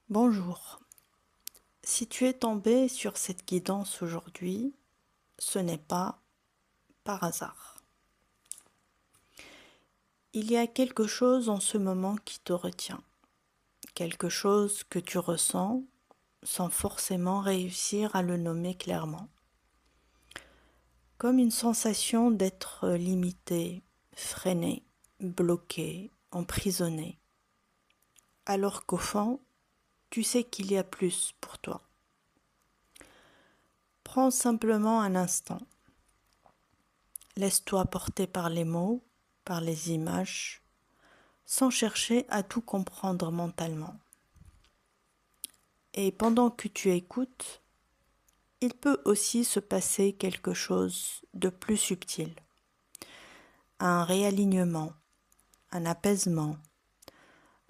Bonjour. Si tu es tombé sur cette guidance aujourd'hui, ce n'est pas par hasard. Il y a quelque chose en ce moment qui te retient, quelque chose que tu ressens sans forcément réussir à le nommer clairement. Comme une sensation d'être limité, freiné, bloqué, emprisonné, alors qu'au fond, tu sais qu'il y a plus pour toi. Prends simplement un instant. Laisse-toi porter par les mots, par les images, sans chercher à tout comprendre mentalement. Et pendant que tu écoutes, il peut aussi se passer quelque chose de plus subtil. Un réalignement, un apaisement,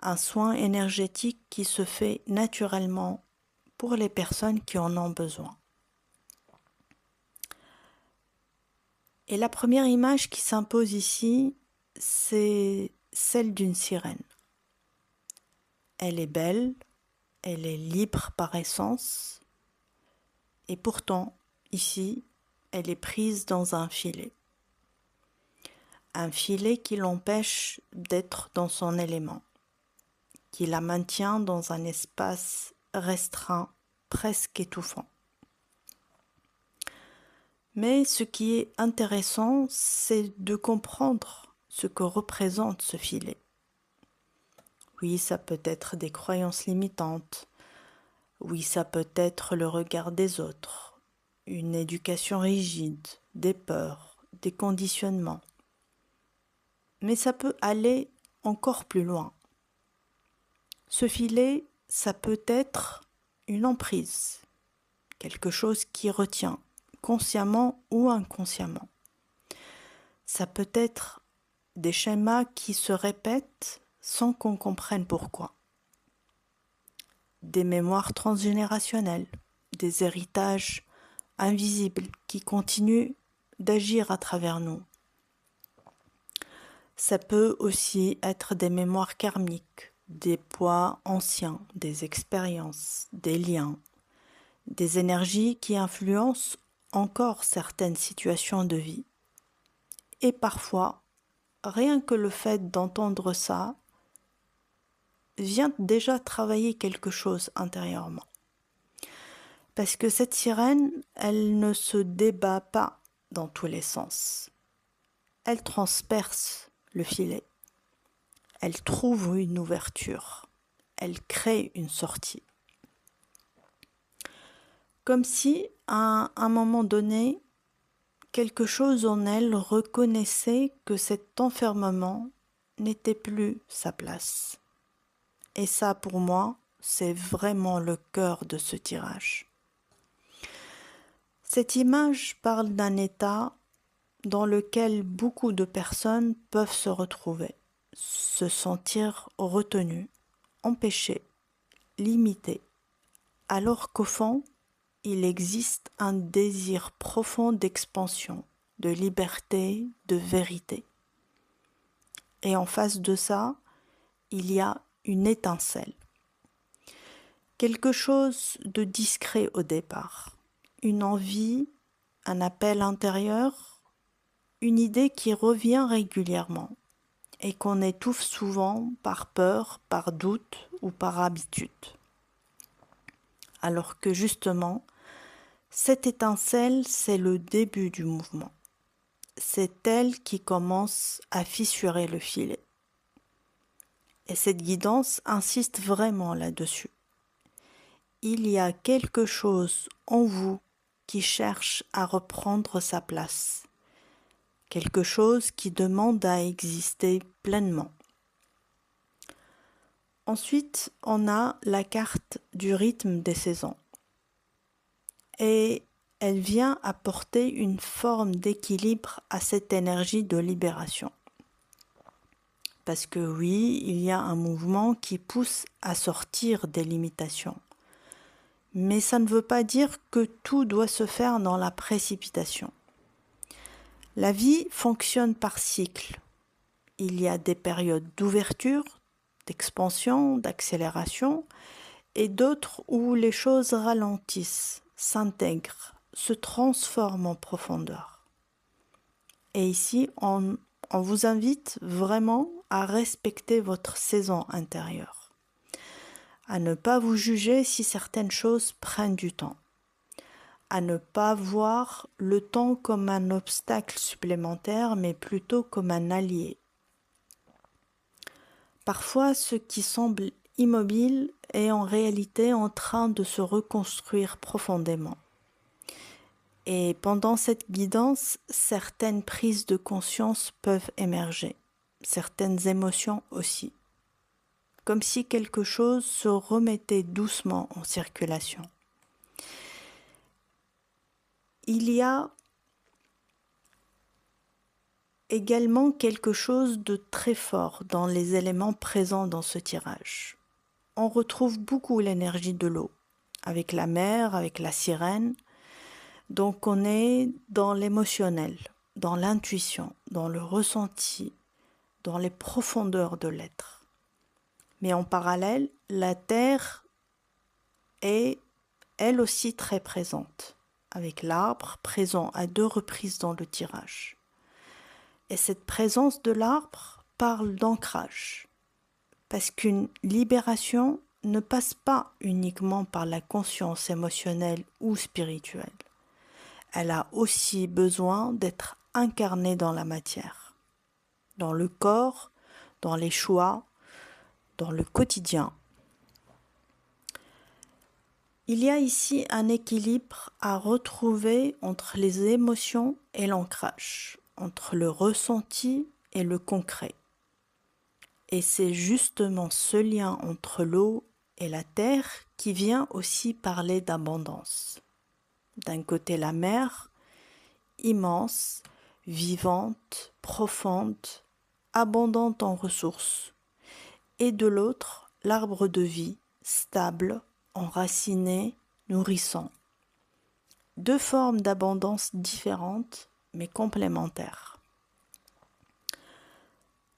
un soin énergétique qui se fait naturellement pour les personnes qui en ont besoin. Et la première image qui s'impose ici, c'est celle d'une sirène. Elle est belle, elle est libre par essence, et pourtant, ici, elle est prise dans un filet. Un filet qui l'empêche d'être dans son élément, qui la maintient dans un espace restreint, presque étouffant. Mais ce qui est intéressant, c'est de comprendre ce que représente ce filet. Oui, ça peut être des croyances limitantes. Oui, ça peut être le regard des autres, une éducation rigide, des peurs, des conditionnements. Mais ça peut aller encore plus loin. Ce filet, ça peut être une emprise, quelque chose qui retient, consciemment ou inconsciemment. Ça peut être des schémas qui se répètent sans qu'on comprenne pourquoi. Des mémoires transgénérationnelles, des héritages invisibles qui continuent d'agir à travers nous. Ça peut aussi être des mémoires karmiques, des poids anciens, des expériences, des liens, des énergies qui influencent encore certaines situations de vie. Et parfois, rien que le fait d'entendre ça vient déjà travailler quelque chose intérieurement. Parce que cette sirène, elle ne se débat pas dans tous les sens. Elle transperce le filet. Elle trouve une ouverture. Elle crée une sortie. Comme si, à un moment donné, quelque chose en elle reconnaissait que cet enfermement n'était plus sa place. Et ça, pour moi, c'est vraiment le cœur de ce tirage. Cette image parle d'un état dans lequel beaucoup de personnes peuvent se retrouver, se sentir retenues, empêchées, limitées, alors qu'au fond, il existe un désir profond d'expansion, de liberté, de vérité. Et en face de ça, il y a une étincelle. Quelque chose de discret au départ, une envie, un appel intérieur, une idée qui revient régulièrement et qu'on étouffe souvent par peur, par doute ou par habitude. Alors que justement, cette étincelle, c'est le début du mouvement. C'est elle qui commence à fissurer le filet. Et cette guidance insiste vraiment là-dessus. Il y a quelque chose en vous qui cherche à reprendre sa place. Quelque chose qui demande à exister pleinement. Ensuite, on a la carte du rythme des saisons. Et elle vient apporter une forme d'équilibre à cette énergie de libération. Parce que oui, il y a un mouvement qui pousse à sortir des limitations. Mais ça ne veut pas dire que tout doit se faire dans la précipitation. La vie fonctionne par cycle. Il y a des périodes d'ouverture, d'expansion, d'accélération, et d'autres où les choses ralentissent, s'intègrent, se transforment en profondeur. Et ici, on vous invite vraiment à respecter votre saison intérieure, à ne pas vous juger si certaines choses prennent du temps, à ne pas voir le temps comme un obstacle supplémentaire, mais plutôt comme un allié. Parfois, ce qui semble immobile est en réalité en train de se reconstruire profondément. Et pendant cette guidance, certaines prises de conscience peuvent émerger, certaines émotions aussi, comme si quelque chose se remettait doucement en circulation. Il y a également quelque chose de très fort dans les éléments présents dans ce tirage. On retrouve beaucoup l'énergie de l'eau, avec la mer, avec la sirène. Donc on est dans l'émotionnel, dans l'intuition, dans le ressenti, dans les profondeurs de l'être. Mais en parallèle, la terre est elle aussi très présente, avec l'arbre présent à 2 reprises dans le tirage. Et cette présence de l'arbre parle d'ancrage, parce qu'une libération ne passe pas uniquement par la conscience émotionnelle ou spirituelle. Elle a aussi besoin d'être incarnée dans la matière, dans le corps, dans les choix, dans le quotidien. Il y a ici un équilibre à retrouver entre les émotions et l'ancrage, entre le ressenti et le concret. Et c'est justement ce lien entre l'eau et la terre qui vient aussi parler d'abondance. D'un côté la mer, immense, vivante, profonde, abondante en ressources, et de l'autre l'arbre de vie, stable, enraciné, nourrissant. 2 formes d'abondance différentes mais complémentaires.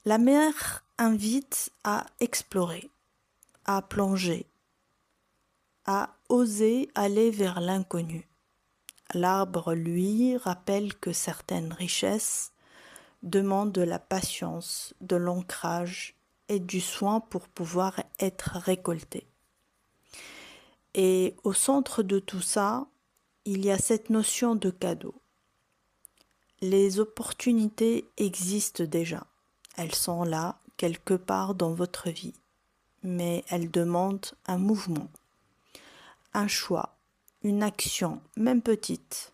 La mer invite à explorer, à plonger, à oser aller vers l'inconnu. L'arbre, lui, rappelle que certaines richesses demandent de la patience, de l'ancrage et du soin pour pouvoir être récoltées. Et au centre de tout ça, il y a cette notion de cadeau. Les opportunités existent déjà. Elles sont là, quelque part dans votre vie. Mais elles demandent un mouvement, un choix, une action, même petite.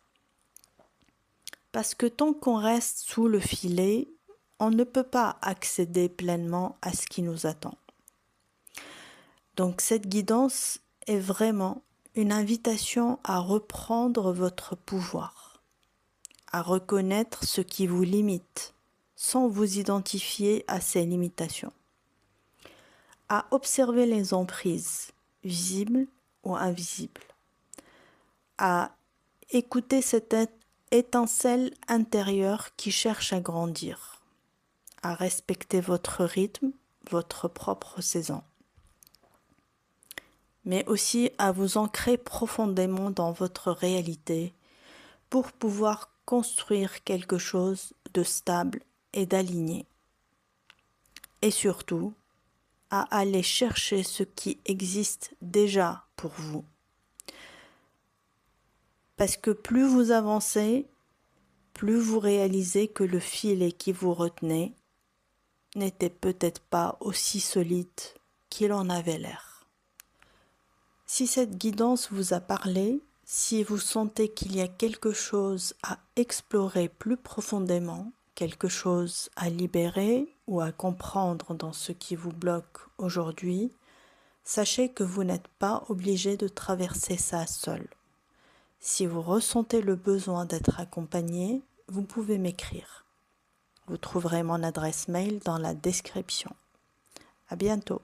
Parce que tant qu'on reste sous le filet, on ne peut pas accéder pleinement à ce qui nous attend. Donc cette guidance est vraiment une invitation à reprendre votre pouvoir, à reconnaître ce qui vous limite, sans vous identifier à ces limitations, à observer les emprises, visibles ou invisibles, à écouter cette étincelle intérieure qui cherche à grandir, à respecter votre rythme, votre propre saison, mais aussi à vous ancrer profondément dans votre réalité pour pouvoir construire quelque chose de stable et d'aligné. Et surtout, à aller chercher ce qui existe déjà pour vous. Parce que plus vous avancez, plus vous réalisez que le filet qui vous retenait n'était peut-être pas aussi solide qu'il en avait l'air. Si cette guidance vous a parlé, si vous sentez qu'il y a quelque chose à explorer plus profondément, quelque chose à libérer ou à comprendre dans ce qui vous bloque aujourd'hui, sachez que vous n'êtes pas obligé de traverser ça seul. Si vous ressentez le besoin d'être accompagné, vous pouvez m'écrire. Vous trouverez mon adresse mail dans la description. À bientôt.